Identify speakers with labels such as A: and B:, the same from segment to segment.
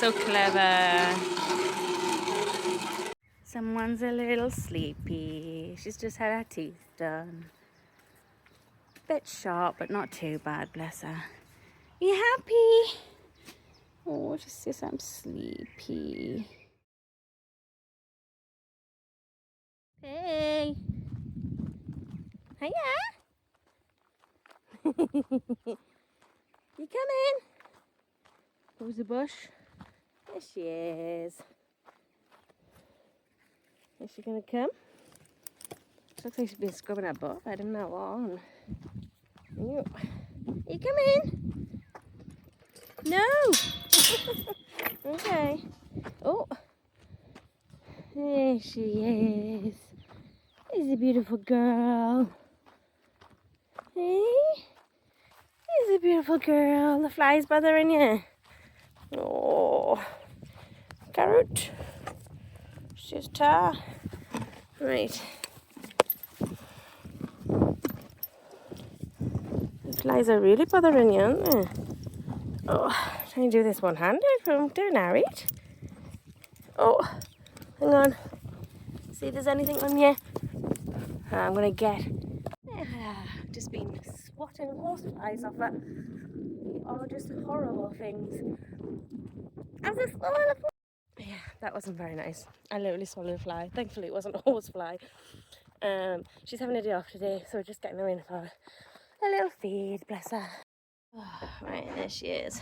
A: so clever. Someone's a little sleepy. She's just had her teeth done. Bit sharp, but not too bad, bless her. You happy? Oh, just says I'm sleepy. Hey. Hiya. You coming? Who's the bush? There she is. Is she gonna come? She looks like she's been scrubbing her butt. I don't know on. You coming? No. Okay. Oh. There she is. She's a beautiful girl. Hey? She's a beautiful girl. The fly's bothering you. Oh. Carrot. She's tired. Right. The flies are really bothering you, aren't they? Oh, trying to do this one-handed. I'm doing alright. Oh, hang on. See if there's anything on you. I'm gonna get. Just been swatting horseflies off it. Oh, just horrible things. As a swallow. Yeah, that wasn't very nice. I literally swallowed a fly. Thankfully, it wasn't a horsefly. She's having a day off today, so we're just getting her in for a little feed. Bless her. Oh, right, there she is,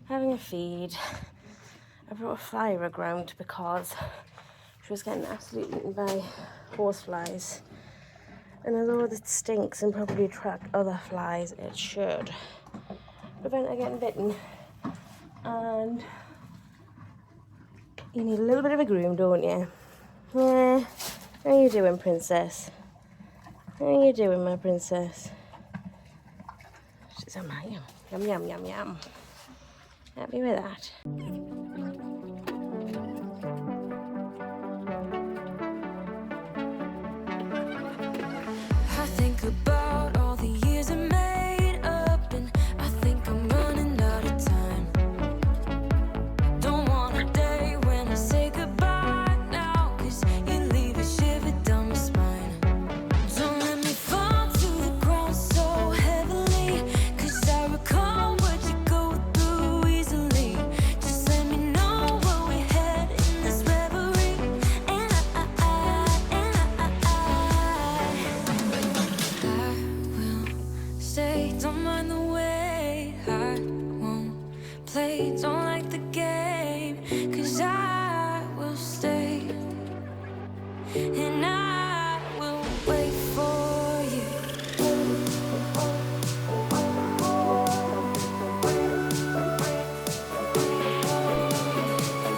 A: having a feed. I brought a fly rug round because she was getting absolutely eaten by horseflies. And although it stinks and probably attract other flies, it should prevent her getting bitten. And you need a little bit of a groom, don't you? Yeah. How are you doing, princess? How are you doing, my princess? She's a man. Yum, yum, yum, yum. Happy with that.
B: I think about all the years I made up, and I think I'm running out of time. Don't want a day when I say goodbye now, 'cause you leave a shiver down my spine. Don't let me fall to the ground so heavily, 'cause I recall what you go through easily. Just let me know where we head in this reverie, and I will stay. Don't mind the way I won't play. Don't like the game, 'cause I will stay, and I will wait for you.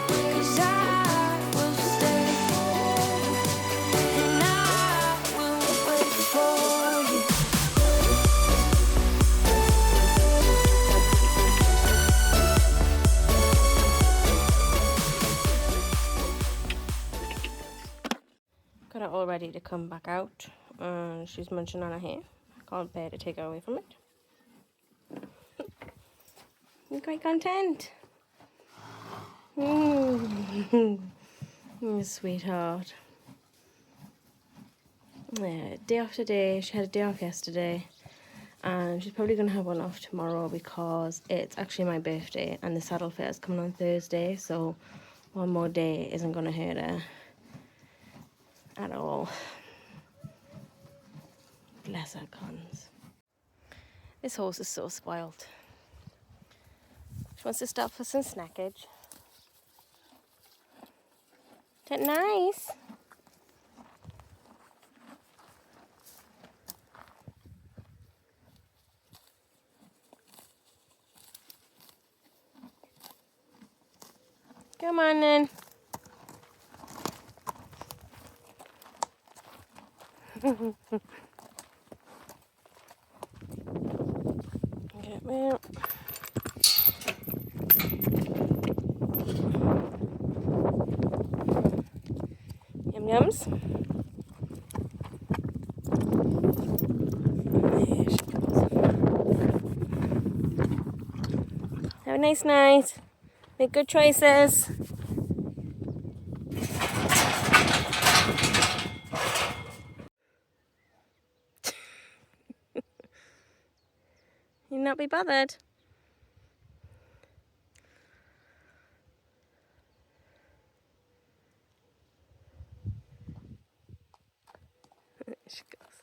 B: 'Cause I will stay, and I will wait for you.
A: Got her all ready to come back out. She's munching on her hair. Can't bear to take her away from it. I'm quite content. Sweetheart. Yeah, day off today. She had a day off yesterday. And she's probably going to have one off tomorrow because it's actually my birthday and the saddle fair is coming on Thursday. So one more day isn't going to hurt her at all. Bless her cons. This horse is so spoilt. She wants to stop for some snackage. Is that nice? Come on then. Get me out. Yum yums. There she goes. Have a nice night. Make good choices. You'll not be bothered. She goes.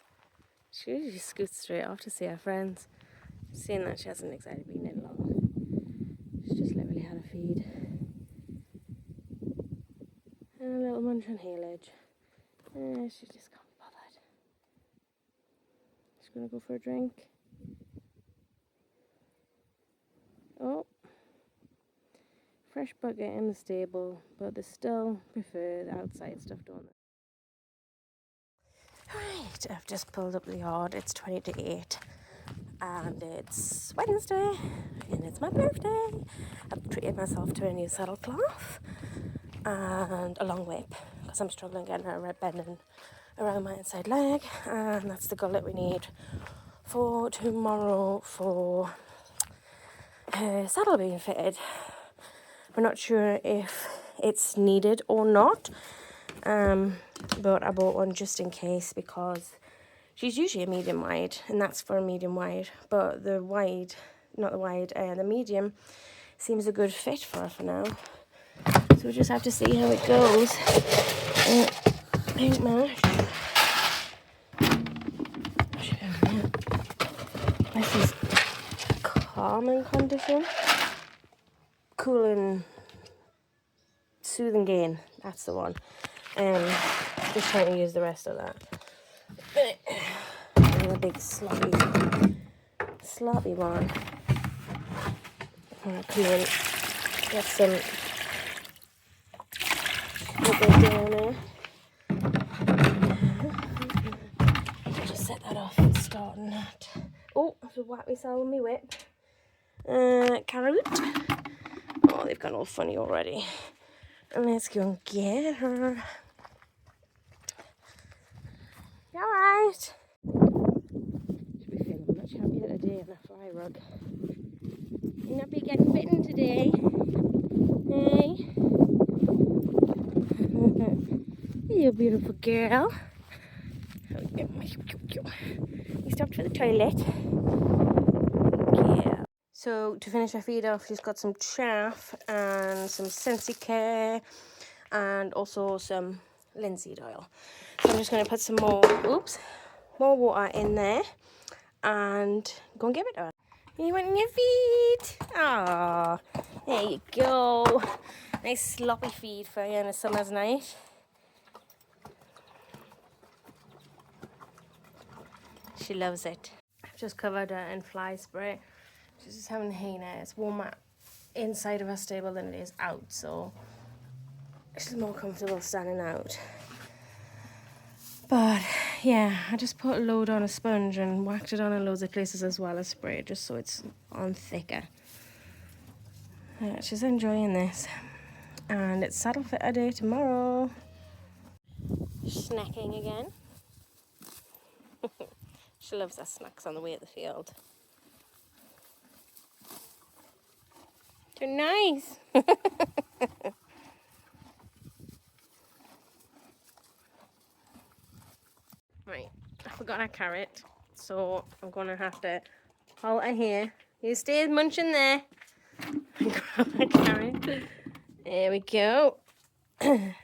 A: She usually scoots straight off to see her friends. Seeing that she hasn't exactly been in long. She's just literally had a feed. And a little munch on haylage. She just can't be bothered. She's gonna go for a drink. Oh. Fresh bucket in the stable, but they still prefer the outside stuff, don't they? Right, I've just pulled up the yard. It's 20 to 8 and it's Wednesday and it's my birthday. I've treated myself to a new saddle cloth and a long whip because I'm struggling getting a red bending around my inside leg, and that's the gullet we need for tomorrow for her saddle being fitted. We're not sure if it's needed or not. But I bought one just in case because she's usually a medium wide and that's for a medium wide, but the wide, not the wide, the medium seems a good fit for her for now. So we'll just have to see how it goes. Pink mash. This is calming condition. Cooling, soothing gain, that's the one. Just trying to use the rest of that. And a big sloppy one. Clean. Get some liquid down there. Just set that off and starting that. Oh, I should whack myself with my whip. Carrot. Oh, they've gone all funny already. And let's go and get her. You alright? Should be feeling much happier today on a fly rug. You'll not be getting bitten today. Hey? You beautiful girl. You stopped for the toilet. Yeah. So to finish her feed off, she's got some chaff and some Sensi Care and also some linseed oil. So I'm just going to put some more water in there and go and give it to her. You want your feed? Ah, there you go. Nice sloppy feed for you on a summer's night. She loves it. I've just covered her in fly spray. She's just having hay now. It's warmer inside of her stable than it is out, so she's more comfortable standing out. But yeah, I just put a load on a sponge and whacked it on in loads of places as well as spray, just so it's on thicker. Yeah, she's enjoying this. And it's saddle fitter day tomorrow. Snacking again. She loves her snacks on the way at the field. They're nice. Right, I forgot a carrot, so I'm gonna have to hold her here. You stay munching there. Grab a carrot. There we go. And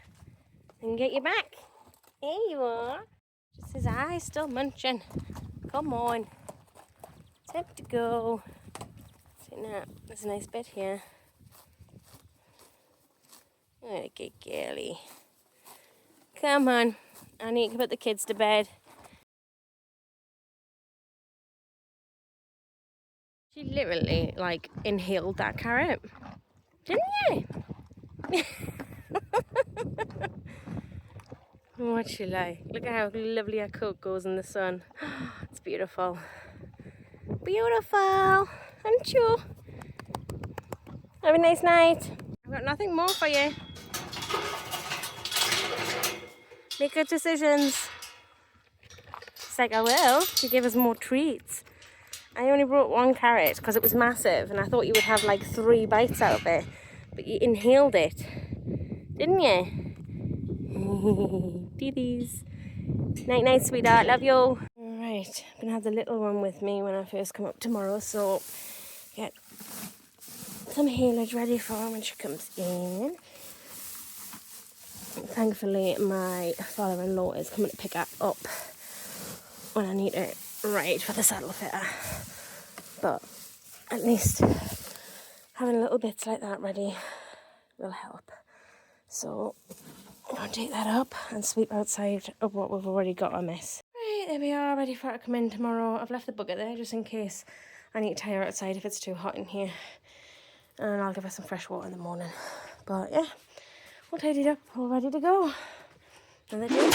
A: get you back. There you are. Just his eyes still munching. Come on. Time to go. See now, there's a nice bit here. Okay, girly. Come on. I need to put the kids to bed. She literally, like, inhaled that carrot. Didn't you? What's she like? Look at how lovely her coat goes in the sun. It's beautiful. Beautiful. Aren't you? Have a nice night. I've got nothing more for you. Make good decisions. She's like, I will. She gave us more treats. I only brought one carrot because it was massive and I thought you would have like 3 bites out of it. But you inhaled it, didn't you? Dee-dees. Night night, sweetheart. Love you. Alright, I'm gonna have the little one with me when I first come up tomorrow, so get some haylage ready for her when she comes in. Thankfully, my father-in-law is coming to pick her up when I need her right for the saddle fitter. But at least having little bits like that ready will help. So I'm going to take that up and sweep outside of what we've already got a mess. Right, there we are, ready for her to come in tomorrow. I've left the bucket there just in case I need to tie her outside if it's too hot in here. And I'll give her some fresh water in the morning. But yeah, all tidied up, all ready to go. Another day.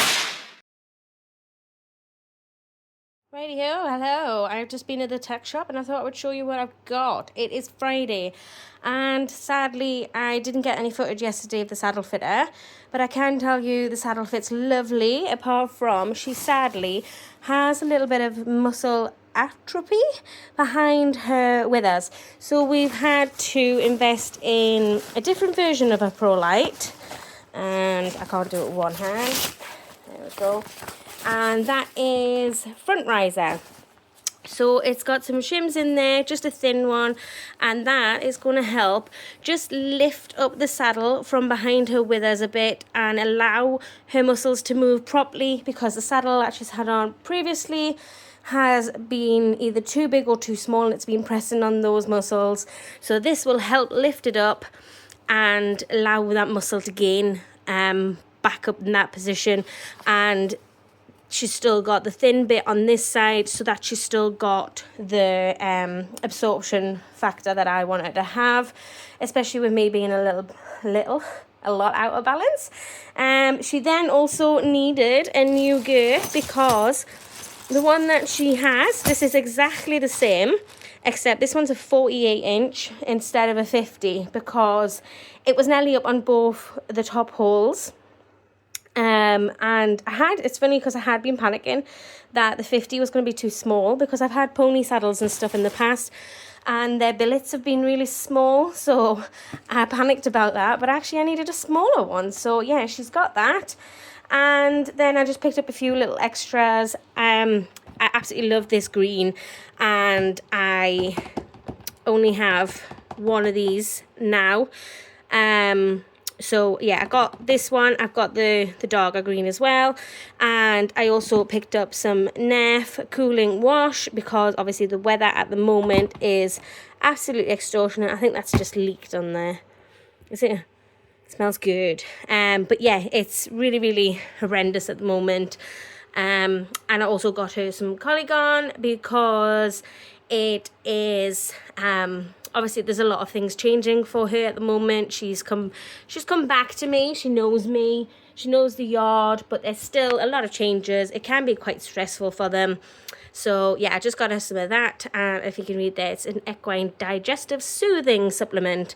A: Rightio, hello. I've just been at the Tack shop and I thought I would show you what I've got. It is Friday and sadly I didn't get any footage yesterday of the saddle fitter, but I can tell you the saddle fit's lovely, apart from she sadly has a little bit of muscle atrophy behind her withers. So we've had to invest in a different version of a Pro Light, and I can't do it with one hand. There we go. And that is front riser. So it's got some shims in there, just a thin one, and that is going to help just lift up the saddle from behind her withers a bit and allow her muscles to move properly, because the saddle that she's had on previously has been either too big or too small and it's been pressing on those muscles. So this will help lift it up and allow that muscle to gain back up in that position. And she's still got the thin bit on this side so that she's still got the absorption factor that I want her to have, especially with me being a lot out of balance. She then also needed a new girth, because the one that she has, this is exactly the same, except this one's a 48 inch instead of a 50, because it was nearly up on both the top holes. And it's funny because I had been panicking that the 50 was going to be too small, because I've had pony saddles and stuff in the past and their billets have been really small, so I panicked about that, but actually I needed a smaller one. So yeah, she's got that. And then I just picked up a few little extras. I absolutely love this green, and I only have one of these now. So yeah, I got this one. I've got the darker green as well. And I also picked up some Nerf cooling wash, because obviously the weather at the moment is absolutely extortionate. I think that's just leaked on there. Is it? It smells good. But yeah, it's really, really horrendous at the moment. And I also got her some Polygon, because it is obviously there's a lot of things changing for her at the moment. She's come back to me. She knows me. She knows the yard, but there's still a lot of changes. It can be quite stressful for them. So yeah, I just got her some of that. And if you can read there, it's an equine digestive soothing supplement.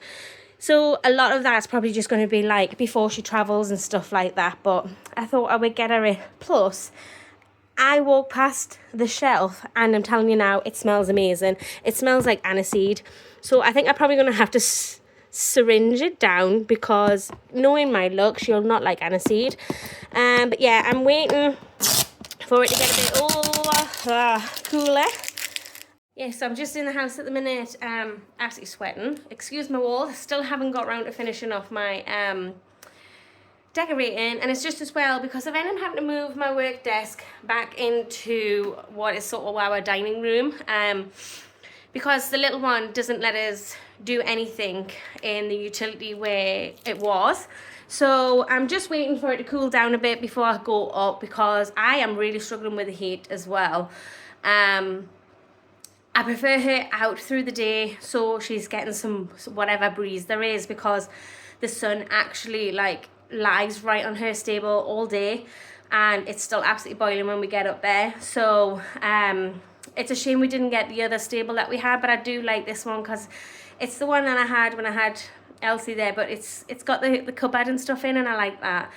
A: So a lot of that's probably just going to be like before she travels and stuff like that. But I thought I would get her a plus. I walk past the shelf and I'm telling you now, it smells amazing. It smells like aniseed. So I think I'm probably going to have to syringe it down, because knowing my luck, she'll not like aniseed. But yeah, I'm waiting for it to get a bit cooler. Yes, I'm just in the house at the minute, absolutely sweating. Excuse my wall, still haven't got round to finishing off my decorating, and it's just as well because I've ended up having to move my work desk back into what is sort of our dining room, because the little one doesn't let us do anything in the utility where it was. So I'm just waiting for it to cool down a bit before I go up, because I am really struggling with the heat as well. I prefer her out through the day, so she's getting some whatever breeze there is, because the sun actually like lies right on her stable all day, and it's still absolutely boiling when we get up there. So it's a shame we didn't get the other stable that we had, but I do like this one because it's the one that I had when I had Elsie there, but it's got the cupboard and stuff in, and I like that.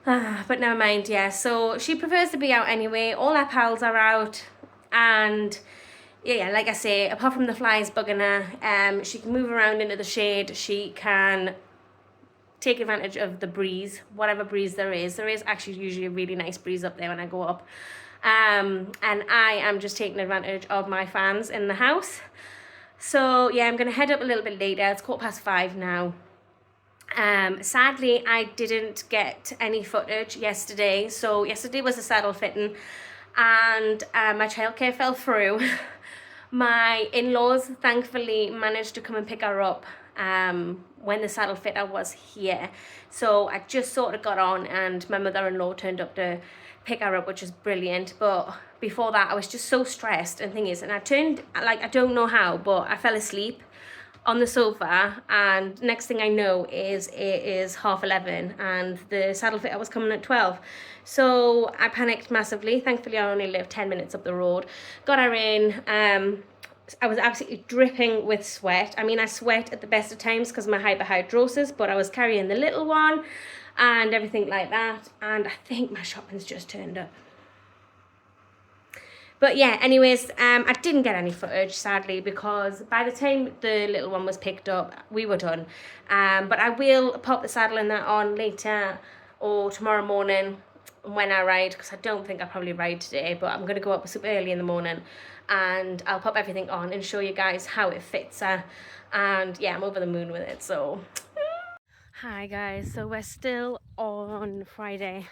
A: But never mind. Yeah, so she prefers to be out anyway. All our pals are out, and yeah, like I say, apart from the flies bugging her, she can move around into the shade. She can take advantage of the breeze, whatever breeze there is. There is actually usually a really nice breeze up there when I go up. And I am just taking advantage of my fans in the house. So yeah, I'm going to head up a little bit later. It's 5:15 now. Sadly, I didn't get any footage yesterday. So yesterday was a saddle fitting, and my childcare fell through. My in-laws thankfully managed to come and pick her up when the saddle fitter was here. So I just sort of got on, and my mother-in-law turned up to pick her up, which is brilliant. But before that, I was just so stressed, and thing is, and I turned, like, I don't know how, but I fell asleep on the sofa, and next thing I know is it is 11:30 and the saddle fitter was coming at 12. So I panicked massively. Thankfully I only live 10 minutes up the road. Got her in. I was absolutely dripping with sweat. I mean, I sweat at the best of times because of my hyperhidrosis, but I was carrying the little one and everything like that, and I think my shopping's just turned up. But yeah, anyways, I didn't get any footage, sadly, because by the time the little one was picked up, we were done. But I will pop the saddle and that on later or tomorrow morning when I ride, because I don't think I'll probably ride today, but I'm going to go up super early in the morning and I'll pop everything on and show you guys how it fits her. And yeah, I'm over the moon with it, so... Hi guys, so we're still on Friday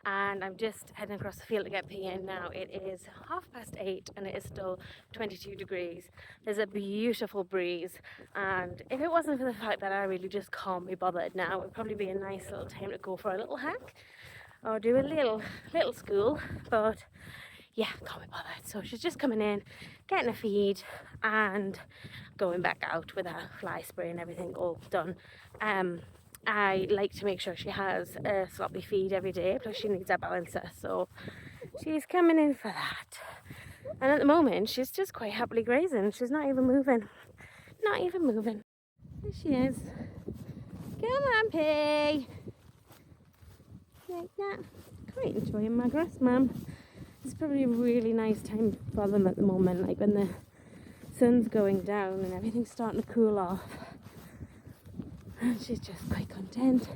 A: and I'm just heading across the field to get pee in now. It is 8:30 and it is still 22 degrees. There's a beautiful breeze, and if it wasn't for the fact that I really just can't be bothered now, it would probably be a nice little time to go for a little hike or do a little school, but yeah, can't be bothered. So she's just coming in, getting a feed and going back out with her fly spray and everything all done. I like to make sure she has a sloppy feed every day, plus she needs a balancer, so she's coming in for that. And at the moment she's just quite happily grazing. She's not even moving, there she is. Come on, P. Like that. Quite enjoying my grass, mum. It's probably a really nice time for them at the moment, like when the sun's going down and everything's starting to cool off. And she's just quite content.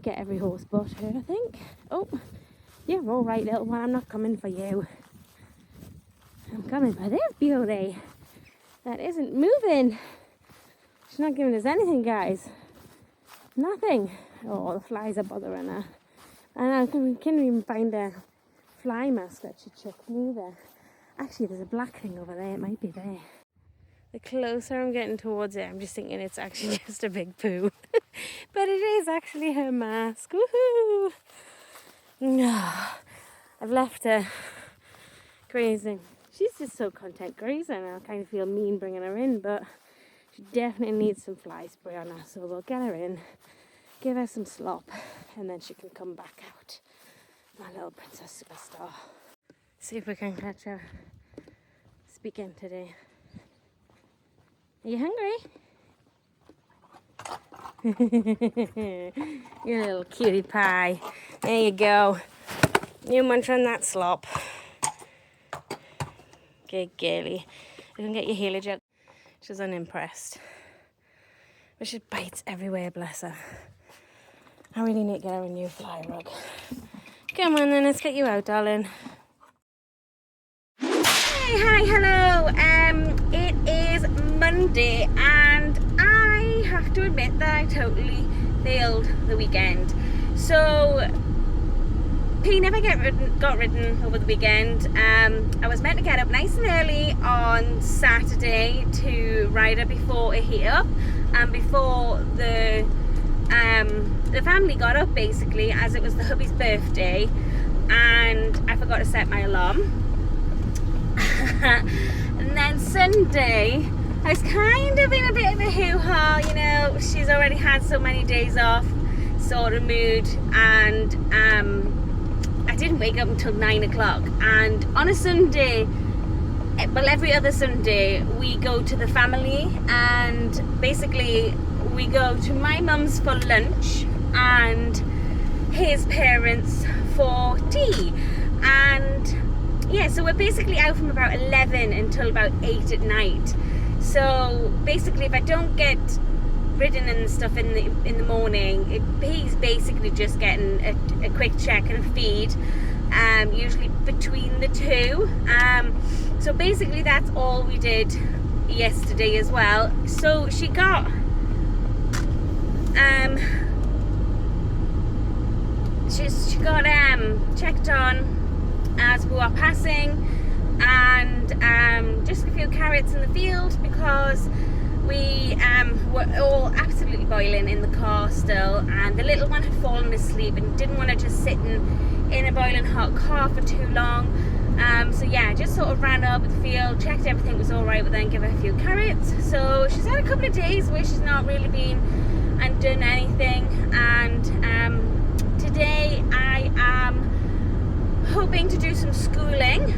A: Get every horse but her, I think. Oh, you're all right, little one. I'm not coming for you. I'm coming for this beauty that isn't moving. She's not giving us anything, guys. Nothing. Oh, the flies are bothering her. And I can't even find a fly mask that she chucked either. Actually, there's a black thing over there. It might be there. The closer I'm getting towards it, I'm just thinking it's actually just a big poo. But it is actually her mask. Woohoo! No, I've left her grazing. She's just so content grazing. I kind of feel mean bringing her in, but she definitely needs some fly spray on her. So we'll get her in, give her some slop, and then she can come back out. My little princess superstar. See if we can catch her speaking today. Are you hungry? You little cutie pie. There you go. You munch on that slop. Good girly. You can get your haylage out. She's unimpressed. But she bites everywhere, bless her. I really need to get her a new fly rug. Come on then, let's get you out, darling. Hey, hi, hello. It is Monday and I have to admit that I totally failed the weekend. So P never got ridden over the weekend. I was meant to get up nice and early on Saturday to ride her before it heat up and before the family got up, basically, as it was the hubby's birthday, and I forgot to set my alarm. And then Sunday I was kind of in a bit of a hoo-ha, you know, she's already had so many days off sort of mood, and I didn't wake up until 9 o'clock. And on a Sunday, well, every other Sunday we go to the family, and basically we go to my mum's for lunch and his parents for tea. And
C: yeah, so we're basically out from about 11 until about 8 at night. So basically, if I don't get ridden and stuff in the morning, he's basically just getting a quick check and a feed, usually between the two. So basically that's all we did yesterday as well. So she got she got checked on as we were passing, and just a few carrots in the field because we were all absolutely boiling in the car still, and the little one had fallen asleep and didn't want to just sit in a boiling hot car for too long. So yeah, just sort of ran up the field, checked everything was all right, but then give her a few carrots. So she's had a couple of days where she's not really been and done anything, and today I am hoping to do some schooling.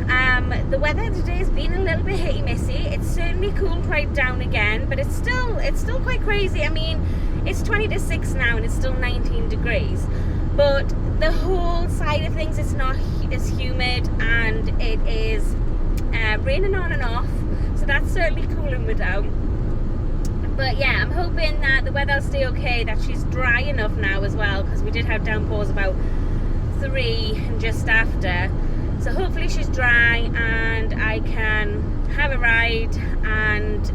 C: The weather today has been a little bit hitty missy. It's certainly cooled right down again, but it's still quite crazy. I mean, it's 20 to 6 now and it's still 19 degrees, but the whole side of things, it's not as humid, and it is raining on and off, so that's certainly cooling me down. But yeah, I'm hoping that the weather will stay okay, that she's dry enough now as well, because we did have downpours about 3 and just after. So hopefully she's dry and I can have a ride and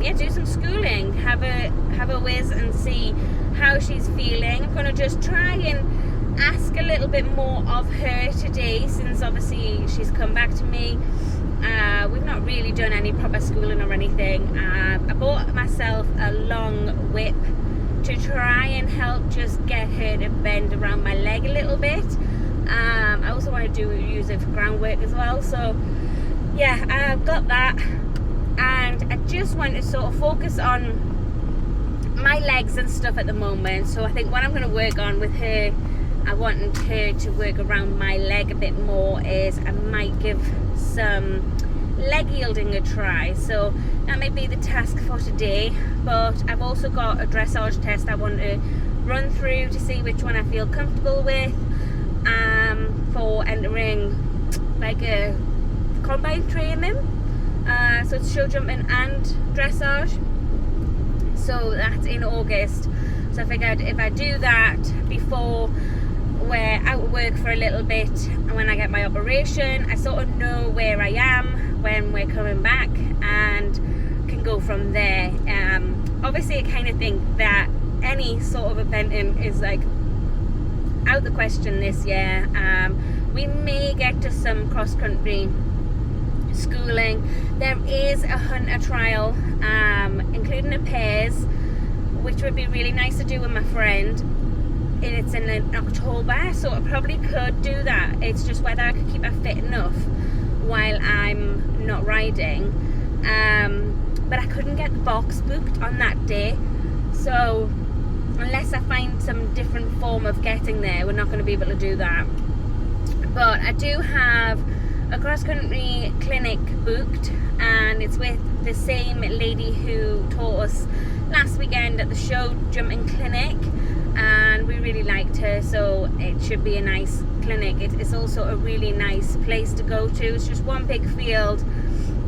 C: yeah, do some schooling, have a whiz and see how she's feeling. I'm going to just try and ask a little bit more of her today, since obviously she's come back to me. We've not really done any proper schooling or anything. I bought myself a long whip to try and help just get her to bend around my leg a little bit. I also want to use it for groundwork as well. So yeah, I've got that, and I just want to sort of focus on my legs and stuff at the moment. So I think what I'm going to work on with her, I want her to work around my leg a bit more, is I might give some leg yielding a try. So that may be the task for today, but I've also got a dressage test I want to run through to see which one I feel comfortable with, for entering like a combine training. So it's show jumping and dressage, so that's in August. So I figured if I do that before we're out of work for a little bit, and when I get my operation, I sort of know where I am when we're coming back and can go from there. Obviously I kind of think that any sort of eventing is like out the question this year. We may get to some cross-country schooling. There is a hunter trial, including a pairs, which would be really nice to do with my friend, and it's in October, so I probably could do that. It's just whether I could keep her fit enough while I'm not riding. But I couldn't get the box booked on that day, so unless I find some different form of getting there, we're not going to be able to do that. But I do have a cross-country clinic booked, and it's with the same lady who taught us last weekend at the show jumping clinic, and we really liked her, so it should be a nice clinic. It's also a really nice place to go to. It's just one big field.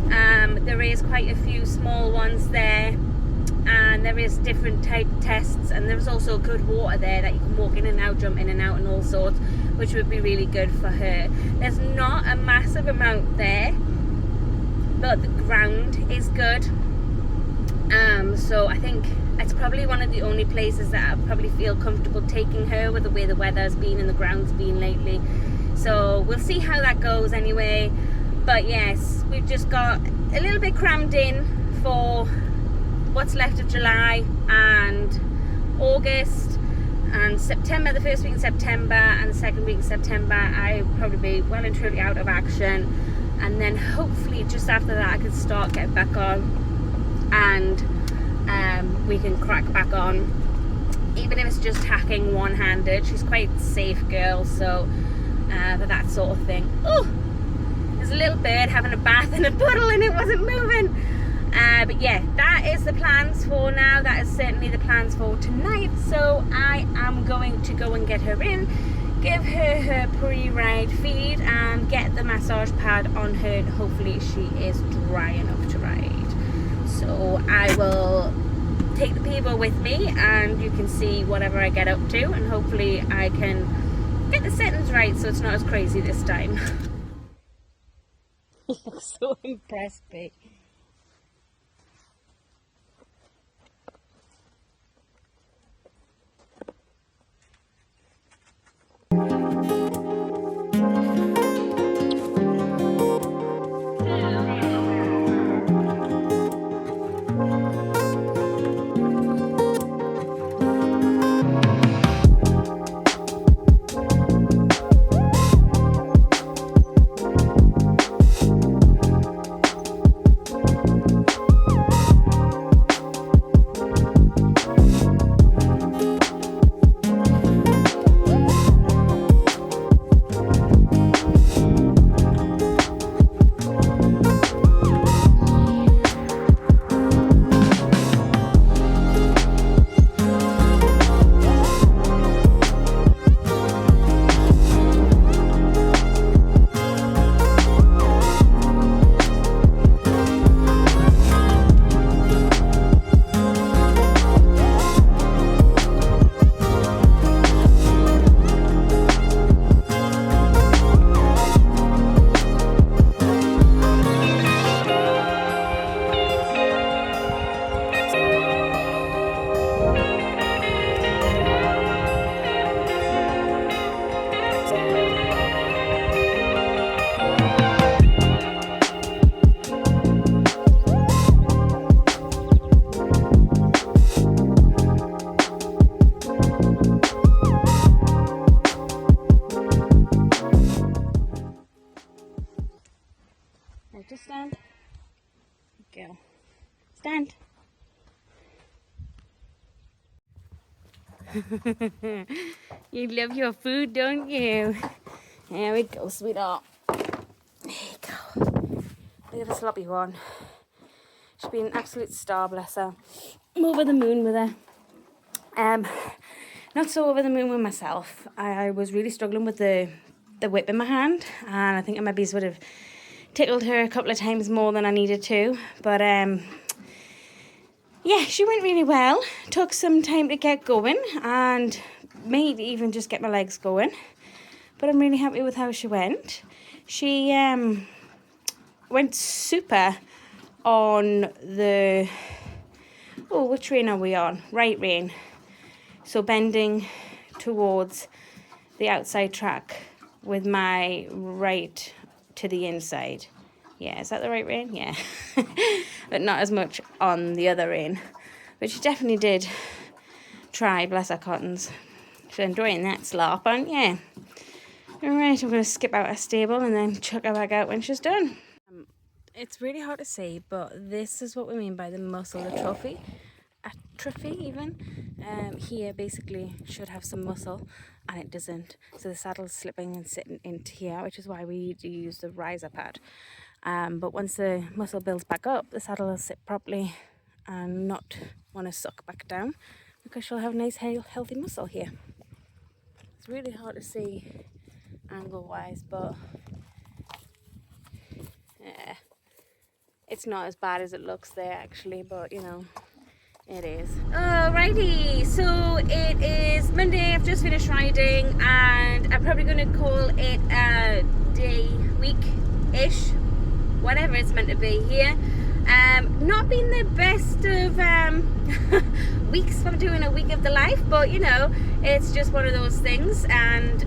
C: There is quite a few small ones there, and there is different type tests, and there's also good water there that you can walk in and out, jump in and out and all sorts, which would be really good for her. There's not a massive amount there, but the ground is good. So I think it's probably one of the only places that I probably feel comfortable taking her with the way the weather's been and the ground's been lately. So we'll see how that goes anyway. But yes, we've just got a little bit crammed in for what's left of July and August and September. The first week in September and the second week in September I'll probably be well and truly out of action, and then hopefully just after that I can start getting back on, and we can crack back on, even if it's just tacking one-handed. She's quite a safe girl, so for that sort of thing. Oh, there's a little bird having a bath in a puddle and it wasn't moving. But yeah, that is the plans for now. That is certainly the plans for tonight. So I am going to go and get her in, give her her pre-ride feed and get the massage pad on her, and hopefully she is dry enough to ride. So I will take the Peebo with me and you can see whatever I get up to, and hopefully I can get the settings right so it's not as crazy this time. You look so impressed, babe. Just stand. Go. Stand. You love your food, don't you? There we go, sweetheart. There you go. Look at the sloppy one. She's been an absolute star, bless her. I'm over the moon with her. Not so over the moon with myself. I was really struggling with the whip in my hand, and I think I maybe sort of tickled her a couple of times more than I needed to, but yeah, she went really well. Took some time to get going and maybe even just get my legs going, but I'm really happy with how she went. She went super on the, oh, which rein are we on? Right rein. So bending towards the outside track with my right to the inside. Yeah, is that the right rein? Yeah. But not as much on the other rein. But she definitely did try, bless her cottons. She's enjoying that slop, aren't you? Alright, I'm going to skip out her stable and then chuck her back out when she's done. It's really hard to say, but this is what we mean by the muscle atrophy. Atrophy even. Here basically should have some muscle and it doesn't. So the saddle's slipping and sitting into here, which is why we do use the riser pad. But once the muscle builds back up, the saddle will sit properly and not want to suck back down, because she'll have nice healthy muscle here. It's really hard to see angle wise, but yeah, it's not as bad as it looks there actually, but you know, it is. Alrighty, so it is Monday. I've just finished riding and I'm probably going to call it a day, week-ish, whatever it's meant to be here. Not been the best of weeks for doing a week of the life, but you know, it's just one of those things, and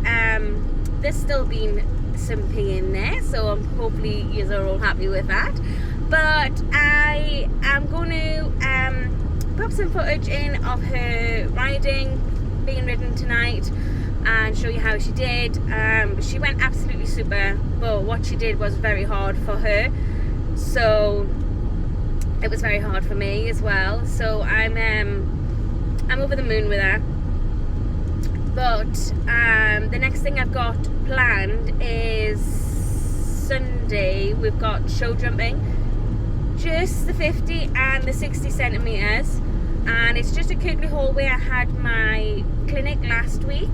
C: there's still been some pee in there, so hopefully you are all happy with that. But I am going to pop some footage in of her riding, being ridden tonight, and show you how she did. She went absolutely super, but what she did was very hard for her, so it was very hard for me as well. So I'm over the moon with her. But the next thing I've got planned is Sunday. We've got show jumping, just the 50 and the 60 centimeters, and it's just at Kirkley Hall where I had my clinic last week.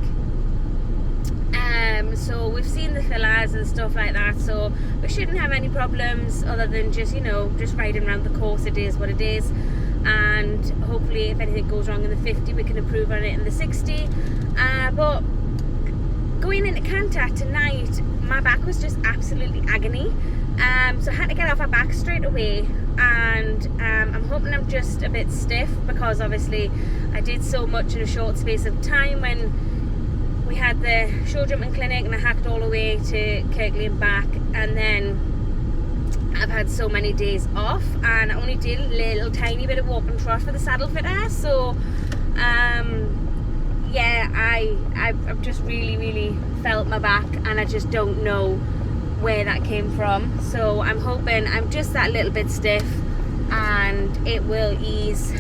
C: So we've seen the fillers and stuff like that, so we shouldn't have any problems other than just, you know, just riding around the course. It is what it is, and hopefully if anything goes wrong in the 50 we can improve on it in the 60. But going into canter tonight, my back was just absolutely agony, so I had to get off my back straight away, and I'm hoping I'm just a bit stiff because obviously I did so much in a short space of time when we had the show jumping clinic and I hacked all the way to Kirkley and back, and then I've had so many days off and I only did a little tiny bit of walk and trot for the saddle fitter. So yeah, I've just really felt my back, and I just don't know where that came from. So I'm hoping I'm just that little bit stiff and it will ease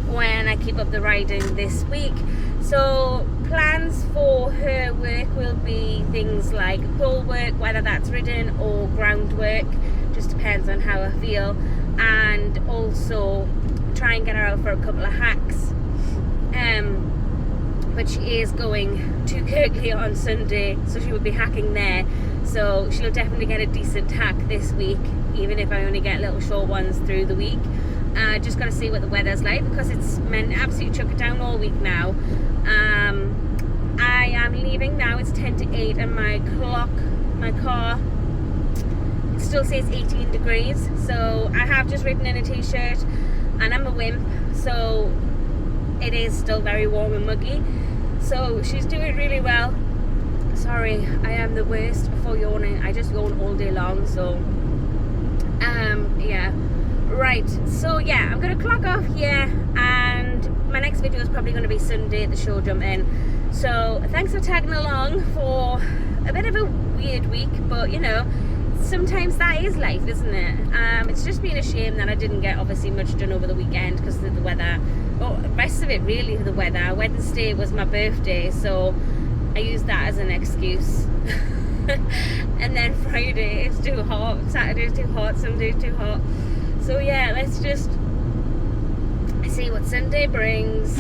C: when I keep up the riding this week. So plans for her work will be things like pole work, whether that's ridden or ground work, just depends on how I feel, and also try and get her out for a couple of hacks. But she is going to Kirkley on Sunday, so she will be hacking there, so she'll definitely get a decent hack this week, even if I only get little short ones through the week. Just got to see what the weather's like, because it's meant to absolutely chuck it down all week now. I am leaving now. It's 10 to 8 and my car, it still says 18 degrees. So I have just ridden in a t-shirt and I'm a wimp, so it is still very warm and muggy. So she's doing really well. Sorry, I am the worst for yawning. I just yawn all day long. So yeah, right, so yeah, I'm gonna clock off here, and my next video is probably going to be Sunday at the show jumping. So thanks for tagging along for a bit of a weird week, but you know, sometimes that is life, isn't it? It's just been a shame that I didn't get obviously much done over the weekend because of the weather. Well, the rest of it really the weather. Wednesday was my birthday, so I used that as an excuse. And then Friday it's too hot, Saturday's too hot, Sunday's too hot. So yeah, let's just see what Sunday brings.